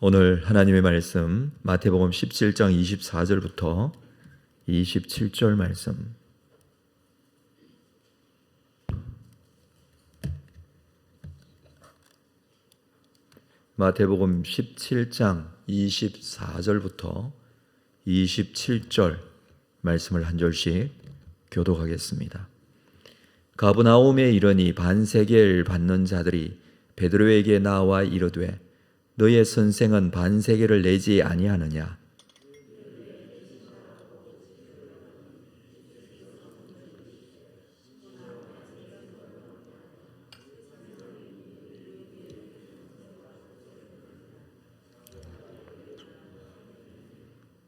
오늘 하나님의 말씀 마태복음 17장 24절부터 27절 말씀. 마태복음 17장 24절부터 27절 말씀을 한 절씩 교독하겠습니다. 가브나움에 이르니 반세겔 받는 자들이 베드로에게 나와 이르되 너의 선생은 반세겔을 내지 아니하느냐?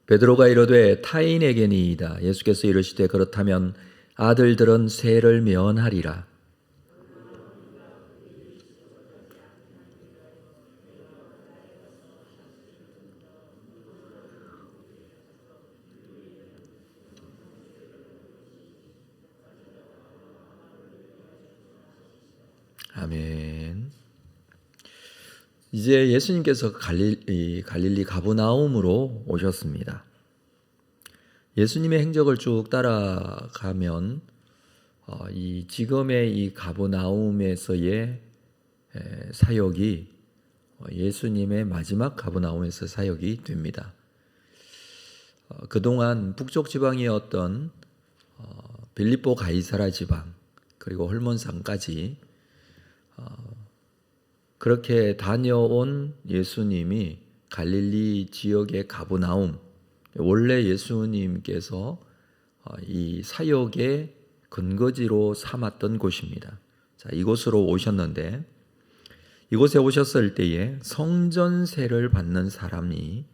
베드로가 이르되 타인에게니이다. 예수께서 이르시되 그렇다면 아들들은 세를 면하리라. 아멘. 이제 예수님께서 갈릴리 가브나움으로 오셨습니다. 예수님의 행적을 쭉 따라가면 이 지금의 이 가브나움에서의 사역이 예수님의 마지막 가브나움에서 사역이 됩니다. 그동안 북쪽 지방이었던 빌립보 가이사라 지방 그리고 헐몬산까지 그렇게 다녀온 예수님이 갈릴리 지역의 가브나움, 원래 예수님께서 이 사역의 근거지로 삼았던 곳입니다. 자, 이곳으로 오셨는데 이곳에 오셨을 때에 성전세를 받는 사람이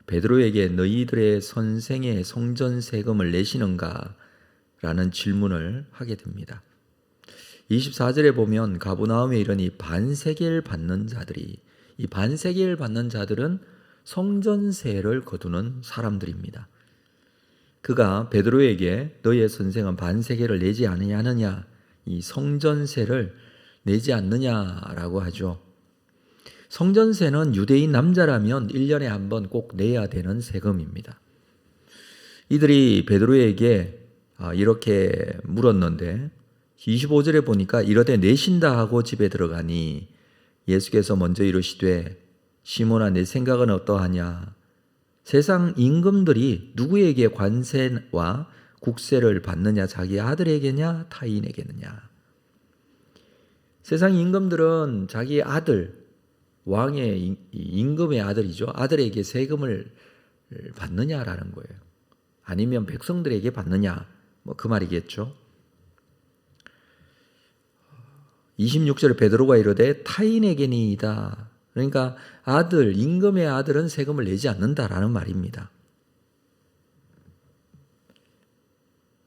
베드로에게 너희들의 선생의 성전 세금을 내시는가? 라는 질문을 하게 됩니다. 24절에 보면 가브나움에 이르니 반세겔 받는 자들이, 이 반세겔 받는 자들은 성전세를 거두는 사람들입니다. 그가 베드로에게 너의 선생은 반세겔을 내지 않느냐, 이 성전세를 내지 않느냐라고 하죠. 성전세는 유대인 남자라면 1년에 한 번 꼭 내야 되는 세금입니다. 이들이 베드로에게 이렇게 물었는데 25절에 보니까 이르되 내신다 하고 집에 들어가니 예수께서 먼저 이르시되 시몬아 내 생각은 어떠하냐? 세상 임금들이 누구에게 관세와 국세를 받느냐? 자기 아들에게냐? 타인에게느냐? 세상 임금들은 자기 아들, 왕의 임금의 아들이죠. 아들에게 세금을 받느냐라는 거예요. 아니면 백성들에게 받느냐? 그 말이겠죠. 26절에 베드로가 이르되 타인에게니이다. 그러니까 아들, 임금의 아들은 세금을 내지 않는다라는 말입니다.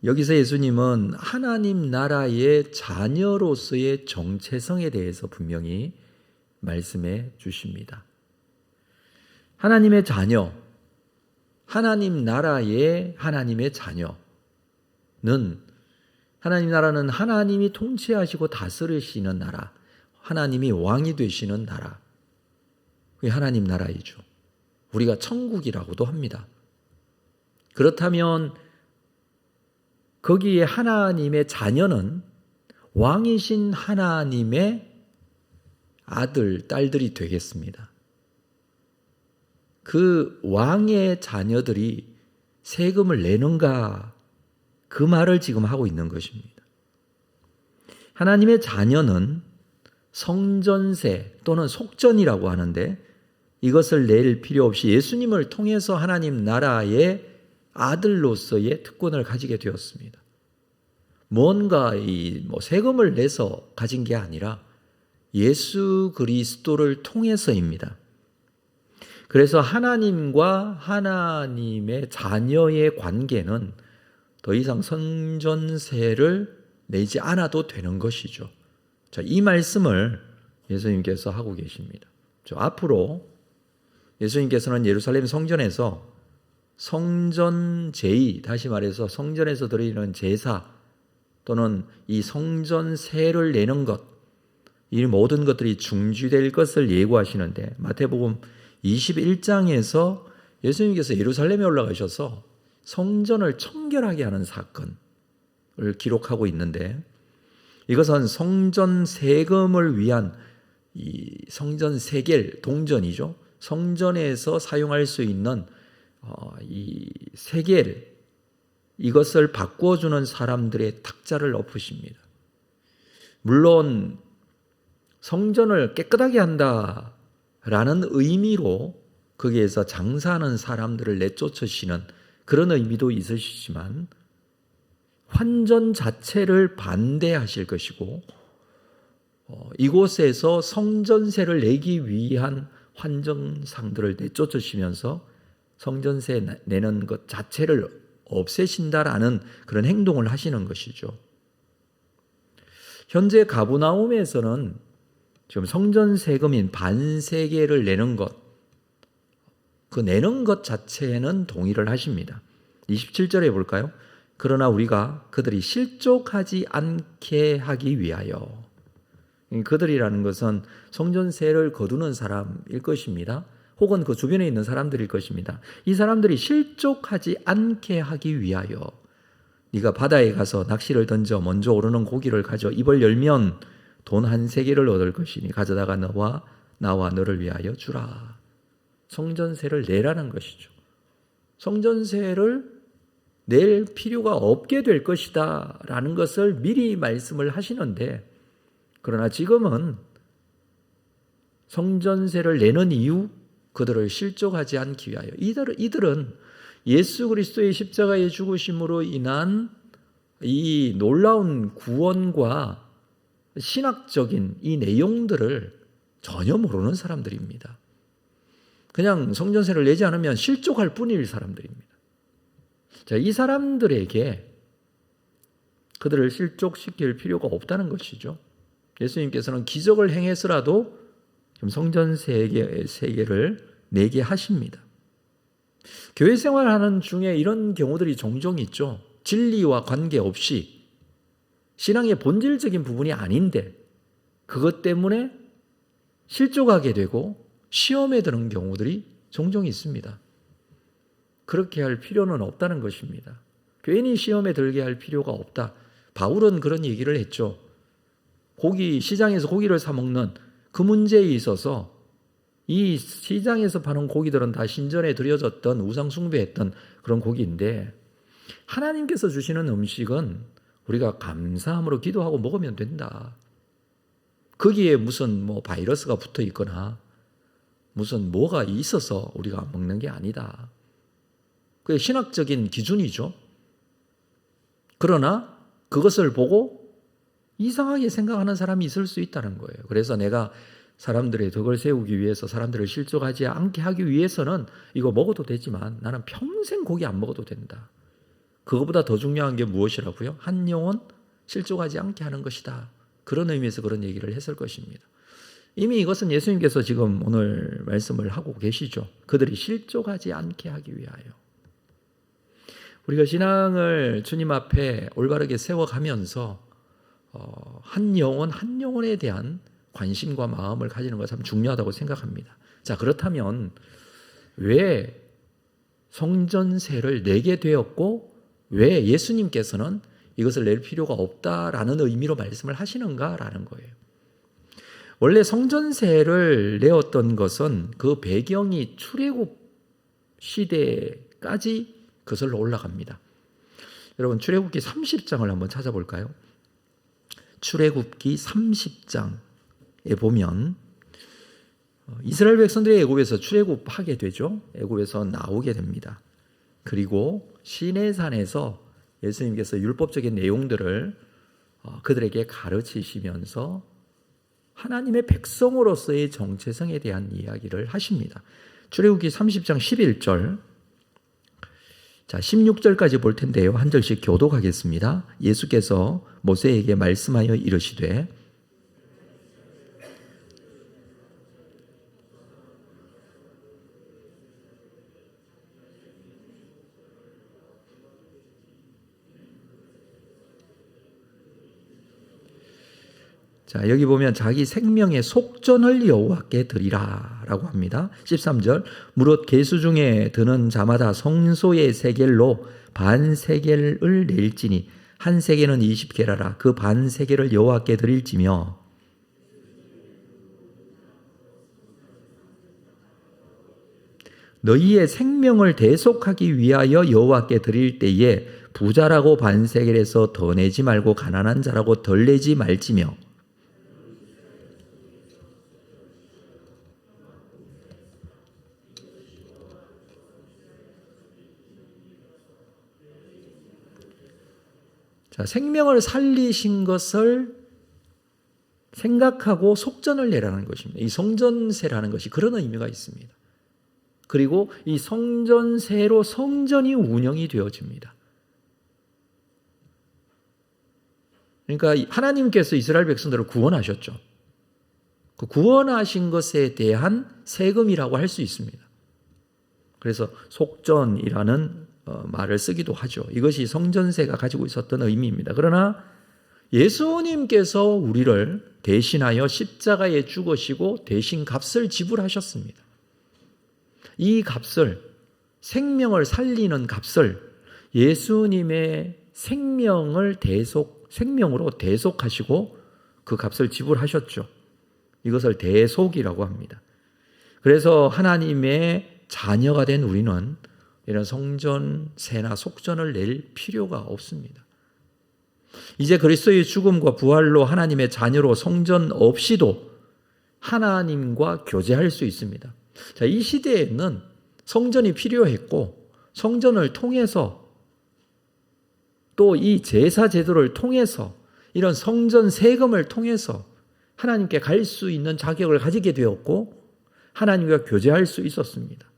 여기서 예수님은 하나님 나라의 자녀로서의 정체성에 대해서 분명히 말씀해 주십니다. 하나님의 자녀, 하나님 나라의 하나님의 자녀는 하나님 나라는 하나님이 통치하시고 다스리시는 나라, 하나님이 왕이 되시는 나라, 그게 하나님 나라이죠. 우리가 천국이라고도 합니다. 그렇다면 거기에 하나님의 자녀는 왕이신 하나님의 아들, 딸들이 되겠습니다. 그 왕의 자녀들이 세금을 내는가? 그 말을 지금 하고 있는 것입니다. 하나님의 자녀는 성전세 또는 속전이라고 하는데 이것을 낼 필요 없이 예수님을 통해서 하나님 나라의 아들로서의 특권을 가지게 되었습니다. 뭔가 세금을 내서 가진 게 아니라 예수 그리스도를 통해서입니다. 그래서 하나님과 하나님의 자녀의 관계는 더 이상 성전세를 내지 않아도 되는 것이죠. 자, 이 말씀을 예수님께서 하고 계십니다. 앞으로 예수님께서는 예루살렘 성전에서 성전 제의, 다시 말해서 성전에서 드리는 제사 또는 이 성전세를 내는 것, 이 모든 것들이 중지될 것을 예고하시는데 마태복음 21장에서 예수님께서 예루살렘에 올라가셔서 성전을 청결하게 하는 사건을 기록하고 있는데, 이것은 성전 세금을 위한 이 성전 세겔, 동전이죠. 성전에서 사용할 수 있는 이 세겔, 이것을 바꾸어주는 사람들의 탁자를 엎으십니다. 물론 성전을 깨끗하게 한다라는 의미로 거기에서 장사하는 사람들을 내쫓으시는 그런 의미도 있으시지만, 환전 자체를 반대하실 것이고, 이곳에서 성전세를 내기 위한 환전상들을 내쫓으시면서 성전세 내는 것 자체를 없애신다라는 그런 행동을 하시는 것이죠. 현재 가브나움에서는 지금 성전 세금인 반세겔을 내는 것, 그 내는 것 자체는 동의를 하십니다. 27절에 볼까요? 그러나 우리가 그들이 실족하지 않게 하기 위하여. 그들이라는 것은 성전세를 거두는 사람일 것입니다. 혹은 그 주변에 있는 사람들일 것입니다. 이 사람들이 실족하지 않게 하기 위하여 네가 바다에 가서 낚시를 던져 먼저 오르는 고기를 가져 입을 열면 돈 한 세겔을 얻을 것이니 가져다가 너와 나와 너를 위하여 주라. 성전세를 내라는 것이죠. 성전세를 낼 필요가 없게 될 것이다 라는 것을 미리 말씀을 하시는데, 그러나 지금은 성전세를 내는 이유, 그들을 실족하지 않기 위하여. 이들은 예수 그리스도의 십자가의 죽으심으로 인한 이 놀라운 구원과 신학적인 이 내용들을 전혀 모르는 사람들입니다. 그냥 성전세를 내지 않으면 실족할 뿐일 사람들입니다. 자, 이 사람들에게 그들을 실족시킬 필요가 없다는 것이죠. 예수님께서는 기적을 행해서라도 성전세계를 내게 하십니다. 교회 생활하는 중에 이런 경우들이 종종 있죠. 진리와 관계없이 신앙의 본질적인 부분이 아닌데 그것 때문에 실족하게 되고 시험에 드는 경우들이 종종 있습니다. 그렇게 할 필요는 없다는 것입니다. 괜히 시험에 들게 할 필요가 없다. 바울은 그런 얘기를 했죠. 시장에서 고기를 사 먹는 그 문제에 있어서 이 시장에서 파는 고기들은 다 신전에 드려졌던 우상 숭배했던 그런 고기인데, 하나님께서 주시는 음식은 우리가 감사함으로 기도하고 먹으면 된다. 거기에 무슨 바이러스가 붙어 있거나 무슨 뭐가 있어서 우리가 먹는 게 아니다. 그게 신학적인 기준이죠. 그러나 그것을 보고 이상하게 생각하는 사람이 있을 수 있다는 거예요. 그래서 내가 사람들의 덕을 세우기 위해서, 사람들을 실족하지 않게 하기 위해서는 이거 먹어도 되지만 나는 평생 고기 안 먹어도 된다. 그거보다 더 중요한 게 무엇이라고요? 한 영혼 실족하지 않게 하는 것이다. 그런 의미에서 그런 얘기를 했을 것입니다. 이미 이것은 예수님께서 지금 오늘 말씀을 하고 계시죠. 그들이 실족하지 않게 하기 위하여. 우리가 신앙을 주님 앞에 올바르게 세워가면서 한 영혼 한 영혼에 대한 관심과 마음을 가지는 것이 참 중요하다고 생각합니다. 자, 그렇다면 왜 성전세를 내게 되었고 왜 예수님께서는 이것을 낼 필요가 없다라는 의미로 말씀을 하시는가라는 거예요. 원래 성전세를 내었던 것은 그 배경이 출애굽 시대까지 그슬러 올라갑니다. 여러분, 출애굽기 30장을 한번 찾아볼까요? 출애굽기 30장에 보면 이스라엘 백성들이 애굽에서 출애굽하게 되죠. 애굽에서 나오게 됩니다. 그리고 시내산에서 예수님께서 율법적인 내용들을 그들에게 가르치시면서 하나님의 백성으로서의 정체성에 대한 이야기를 하십니다. 출애굽기 30장 11절, 자 16절까지 볼 텐데요. 한 절씩 교독하겠습니다. 예수께서 모세에게 말씀하여 이르시되 자, 여기 보면 자기 생명의 속전을 여호와께 드리라 라고 합니다. 13절 무릇 계수 중에 드는 자마다 성소의 세겔로 반 세겔을 낼지니 한 세겔은 20게라라. 그 반 세겔을 여호와께 드릴지며 너희의 생명을 대속하기 위하여 여호와께 드릴 때에 부자라고 반 세겔에서 더 내지 말고 가난한 자라고 덜 내지 말지며. 자, 생명을 살리신 것을 생각하고 속전을 내라는 것입니다. 이 성전세라는 것이 그런 의미가 있습니다. 그리고 이 성전세로 성전이 운영이 되어집니다. 그러니까 하나님께서 이스라엘 백성들을 구원하셨죠. 그 구원하신 것에 대한 세금이라고 할 수 있습니다. 그래서 속전이라는 말을 쓰기도 하죠. 이것이 성전세가 가지고 있었던 의미입니다. 그러나 예수님께서 우리를 대신하여 십자가에 죽으시고 대신 값을 지불하셨습니다. 이 값을, 생명을 살리는 값을 예수님의 생명으로 대속하시고 그 값을 지불하셨죠. 이것을 대속이라고 합니다. 그래서 하나님의 자녀가 된 우리는 이런 성전세나 속전을 낼 필요가 없습니다. 이제 그리스도의 죽음과 부활로 하나님의 자녀로 성전 없이도 하나님과 교제할 수 있습니다. 자, 이 시대에는 성전이 필요했고 성전을 통해서 또 이 제사 제도를 통해서 이런 성전 세금을 통해서 하나님께 갈 수 있는 자격을 가지게 되었고 하나님과 교제할 수 있었습니다.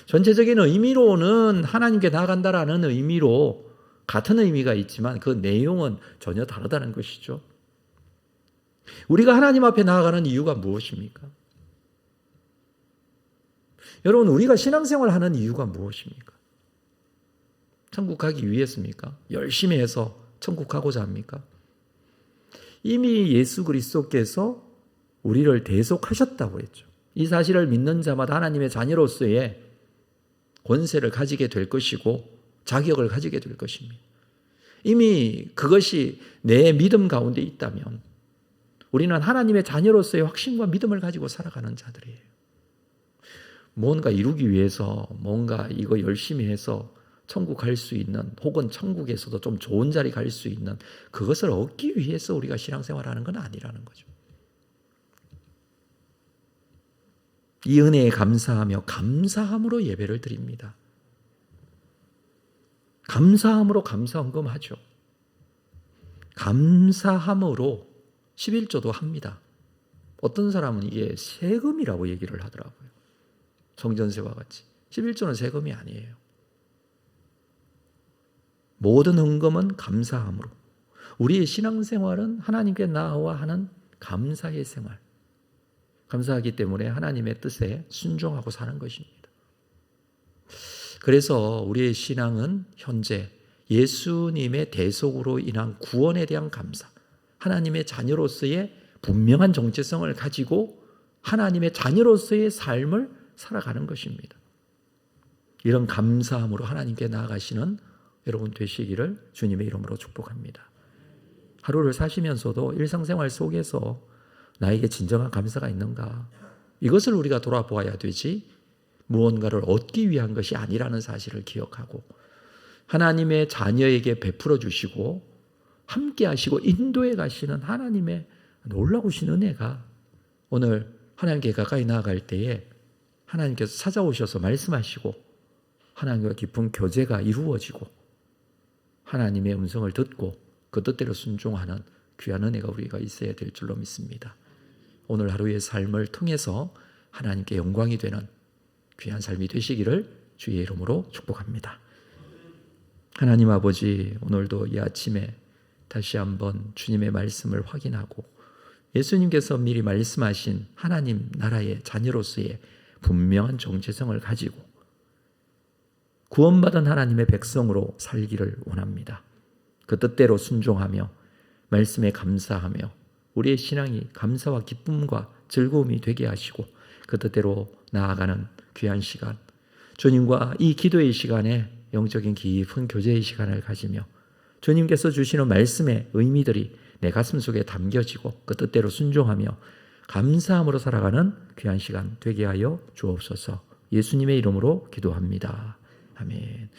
전체적인 의미로는 하나님께 나아간다라는 의미로 같은 의미가 있지만 그 내용은 전혀 다르다는 것이죠. 우리가 하나님 앞에 나아가는 이유가 무엇입니까? 여러분, 우리가 신앙생활 하는 이유가 무엇입니까? 천국 가기 위해서입니까? 열심히 해서 천국 가고자 합니까? 이미 예수 그리스도께서 우리를 대속하셨다고 했죠. 이 사실을 믿는 자마다 하나님의 자녀로서의 권세를 가지게 될 것이고 자격을 가지게 될 것입니다. 이미 그것이 내 믿음 가운데 있다면 우리는 하나님의 자녀로서의 확신과 믿음을 가지고 살아가는 자들이에요. 뭔가 이루기 위해서 뭔가 이거 열심히 해서 천국 갈 수 있는 혹은 천국에서도 좀 좋은 자리 갈 수 있는 그것을 얻기 위해서 우리가 신앙생활하는 건 아니라는 거죠. 이 은혜에 감사하며 감사함으로 예배를 드립니다. 감사함으로 감사헌금하죠. 감사함으로 11조도 합니다. 어떤 사람은 이게 세금이라고 얘기를 하더라고요. 성전세와 같이. 11조는 세금이 아니에요. 모든 헌금은 감사함으로. 우리의 신앙생활은 하나님께 나아와 하는 감사의 생활. 감사하기 때문에 하나님의 뜻에 순종하고 사는 것입니다. 그래서 우리의 신앙은 현재 예수님의 대속으로 인한 구원에 대한 감사, 하나님의 자녀로서의 분명한 정체성을 가지고 하나님의 자녀로서의 삶을 살아가는 것입니다. 이런 감사함으로 하나님께 나아가시는 여러분 되시기를 주님의 이름으로 축복합니다. 하루를 사시면서도 일상생활 속에서 나에게 진정한 감사가 있는가? 이것을 우리가 돌아보아야 되지 무언가를 얻기 위한 것이 아니라는 사실을 기억하고 하나님의 자녀에게 베풀어 주시고 함께 하시고 인도해 가시는 하나님의 놀라우신 은혜가 오늘 하나님께 가까이 나아갈 때에 하나님께서 찾아오셔서 말씀하시고 하나님과 깊은 교제가 이루어지고 하나님의 음성을 듣고 그 뜻대로 순종하는 귀한 은혜가 우리가 있어야 될 줄로 믿습니다. 오늘 하루의 삶을 통해서 하나님께 영광이 되는 귀한 삶이 되시기를 주의 이름으로 축복합니다. 하나님 아버지, 오늘도 이 아침에 다시 한번 주님의 말씀을 확인하고 예수님께서 미리 말씀하신 하나님 나라의 자녀로서의 분명한 정체성을 가지고 구원받은 하나님의 백성으로 살기를 원합니다. 그 뜻대로 순종하며 말씀에 감사하며 우리의 신앙이 감사와 기쁨과 즐거움이 되게 하시고 그 뜻대로 나아가는 귀한 시간, 주님과 이 기도의 시간에 영적인 깊은 교제의 시간을 가지며 주님께서 주시는 말씀의 의미들이 내 가슴 속에 담겨지고 그 뜻대로 순종하며 감사함으로 살아가는 귀한 시간 되게 하여 주옵소서. 예수님의 이름으로 기도합니다. 아멘.